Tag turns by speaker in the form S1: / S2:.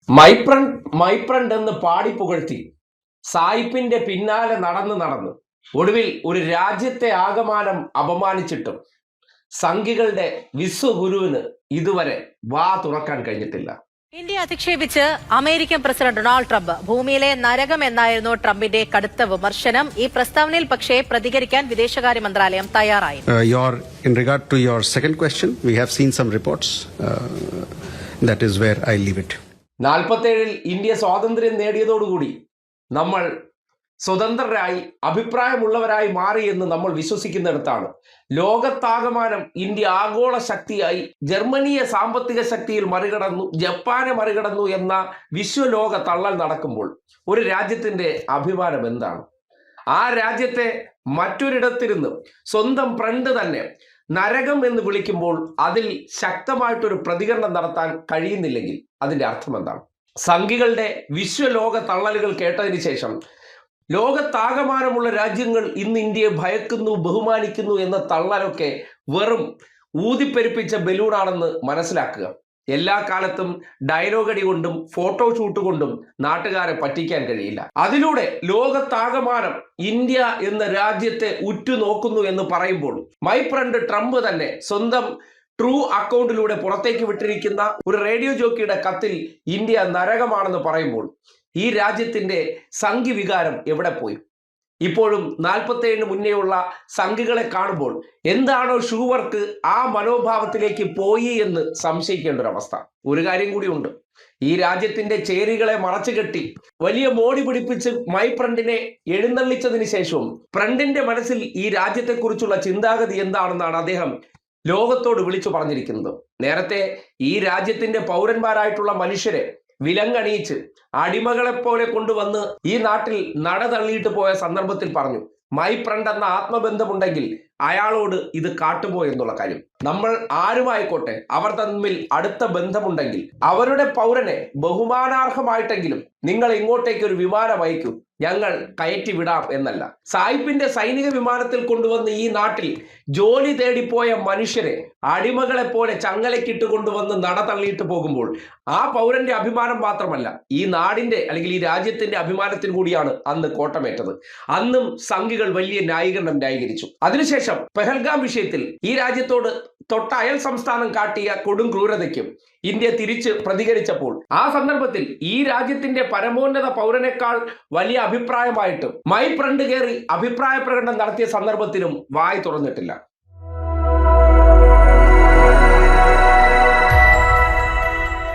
S1: മൈപ്രണ്ട് എന്ന് പാടി പുകഴ്ത്തി സായിപ്പിന്റെ പിന്നാലെ നടന്ന് ഒടുവിൽ ഒരു രാജ്യത്തെ ആകമാനം അപമാനിച്ചിട്ടും സംഘികളുടെ വിശ്വഗുരുവിന് ഇതുവരെ വാ തുറക്കാൻ കഴിഞ്ഞിട്ടില്ല.
S2: ഇന്ത്യ അധിക്ഷേപിച്ച് അമേരിക്കൻ പ്രസിഡന്റ് ഡൊണാൾഡ് ട്രംപ് ഭൂമിയിലെ നരകം എന്നായിരുന്നു ട്രംപിന്റെ കടുത്ത വിമർശനം. ഈ പ്രസ്താവനയിൽ പക്ഷേ പ്രതികരിക്കാൻ വിദേശകാര്യ മന്ത്രാലയം തയ്യാറായി.
S3: In regard to your second question, we have seen some reports. That is where I leave it.
S1: 47-ൽ ഇന്ത്യ സ്വാതന്ത്ര്യം നേടിയതോടുകൂടി നമ്മൾ സ്വതന്ത്രരായി അഭിപ്രായമുള്ളവരായി മാറി എന്ന് നമ്മൾ വിശ്വസിക്കുന്നിടത്താണ് ലോകത്താകമാനം ഇന്ത്യ ആഗോള ശക്തിയായി ജർമ്മനിയെ സാമ്പത്തിക ശക്തിയിൽ മറികടന്നു, ജപ്പാനെ മറികടന്നു എന്ന വിശ്വലോക തള്ളൽ നടക്കുമ്പോൾ ഒരു രാജ്യത്തിന്റെ അഭിമാനം എന്താണ്? ആ രാജ്യത്തെ മറ്റൊരിടത്തിരുന്ന് സ്വന്തം ഫ്രണ്ട് തന്നെ നരകം എന്ന് വിളിക്കുമ്പോൾ അതിൽ ശക്തമായിട്ടൊരു പ്രതികരണം നടത്താൻ കഴിയുന്നില്ലെങ്കിൽ അതിന്റെ അർത്ഥം എന്താണ്? സംഘികളുടെ വിശ്വലോക തള്ളലുകൾ കേട്ടതിന് ശേഷം ലോകത്താകമാനമുള്ള രാജ്യങ്ങൾ ഇന്ന് ഇന്ത്യയെ ഭയക്കുന്നു, ബഹുമാനിക്കുന്നു എന്ന തള്ളലൊക്കെ വെറും ഊതിപ്പെരുപ്പിച്ച ബലൂണാണെന്ന് മനസ്സിലാക്കുക. എല്ലാ കാലത്തും ഡയലോഗടി കൊണ്ടും ഫോട്ടോഷൂട്ട് കൊണ്ടും നാട്ടുകാരെ പറ്റിക്കാൻ കഴിയില്ല. അതിലൂടെ ലോകത്താകമാനം ഇന്ത്യ എന്ന രാജ്യത്തെ ഉറ്റുനോക്കുന്നു എന്ന് പറയുമ്പോൾ മൈപ്രണ്ട് ട്രംപ് തന്നെ സ്വന്തം ട്രൂ അക്കൗണ്ടിലൂടെ പുറത്തേക്ക് വിട്ടിരിക്കുന്ന ഒരു റേഡിയോ ജോക്കിയുടെ കത്തിൽ ഇന്ത്യ നരകമാണെന്ന് പറയുമ്പോൾ ഈ രാജ്യത്തിന്റെ സംഘി വികാരം എവിടെ പോയി? ഇപ്പോഴും 47-ന് മുന്നേയുള്ള സംഘികളെ കാണുമ്പോൾ എന്താണോ ഷൂ വർക്ക് ആ മനോഭാവത്തിലേക്ക് പോയി എന്ന് സംശയിക്കേണ്ട ഒരു അവസ്ഥ. ഒരു കാര്യം കൂടിയുണ്ട്, ഈ രാജ്യത്തിന്റെ ചേരികളെ മറച്ചുകെട്ടി വലിയ മോടി പിടിപ്പിച്ച് മൈപ്രണ്ടിനെ എഴുന്നള്ളിച്ചതിന് ശേഷവും ഫ്രണ്ടിന്റെ മനസ്സിൽ ഈ രാജ്യത്തെക്കുറിച്ചുള്ള ചിന്താഗതി എന്താണെന്നാണ് അദ്ദേഹം ലോകത്തോട് വിളിച്ചു പറഞ്ഞിരിക്കുന്നത്. നേരത്തെ ഈ രാജ്യത്തിന്റെ പൗരന്മാരായിട്ടുള്ള മനുഷ്യരെ വിലങ്ങണിയിച്ച് അടിമകളെപ്പോലെ കൊണ്ടുവന്ന് ഈ നാട്ടിൽ നട തള്ളിയിട്ട് പോയ സന്ദർഭത്തിൽ പറഞ്ഞു, മൈപ്രണ്ട് എന്ന ആത്മബന്ധമുണ്ടെങ്കിൽ അയാളോട് ഇത് കാട്ടുമോ എന്നുള്ള കാര്യം. നമ്മൾ ആരുമായിക്കോട്ടെ, അവർ തമ്മിൽ അടുത്ത ബന്ധമുണ്ടെങ്കിൽ അവരുടെ പൗരനെ ബഹുമാനാർഹമായിട്ടെങ്കിലും നിങ്ങൾ ഇങ്ങോട്ടേക്ക് ഒരു വിമാനം അയക്കൂ, ഞങ്ങൾ കയറ്റി വിടാം എന്നല്ല. സായിപ്പിന്റെ സൈനിക വിമാനത്തിൽ കൊണ്ടുവന്ന് ഈ നാട്ടിൽ ജോലി തേടിപ്പോയ മനുഷ്യരെ അടിമകളെ പോലെ ചങ്ങലക്കിട്ട് കൊണ്ടുവന്ന് നട തള്ളിയിട്ട് പോകുമ്പോൾ ആ പൗരന്റെ അഭിമാനം മാത്രമല്ല, ഈ നാടിന്റെ അല്ലെങ്കിൽ ഈ രാജ്യത്തിന്റെ അഭിമാനത്തിന് കൂടിയാണ് അന്ന് കോട്ടമേറ്റത്. അന്നും സംഘികൾ വലിയ ന്യായീകരണം ന്യായീകരിച്ചു. അതിനുശേഷം പെഹൽഗാം വിഷയത്തിൽ ഈ രാജ്യത്തോട് തൊട്ട അയൽ സംസ്ഥാനം കാട്ടിയ കൊടും ക്രൂരതയ്ക്കും ഇന്ത്യ തിരിച്ച് പ്രതികരിച്ചപ്പോൾ ആ സന്ദർഭത്തിൽ ഈ രാജ്യത്തിന്റെ പരമോന്നത പൗരനേക്കാൾ വലിയ അഭിപ്രായമായിട്ട് മൈപ്രണ്ട് കയറി അഭിപ്രായ പ്രകടനം നടത്തിയ സന്ദർഭത്തിലും വായി തുറന്നിട്ടില്ല.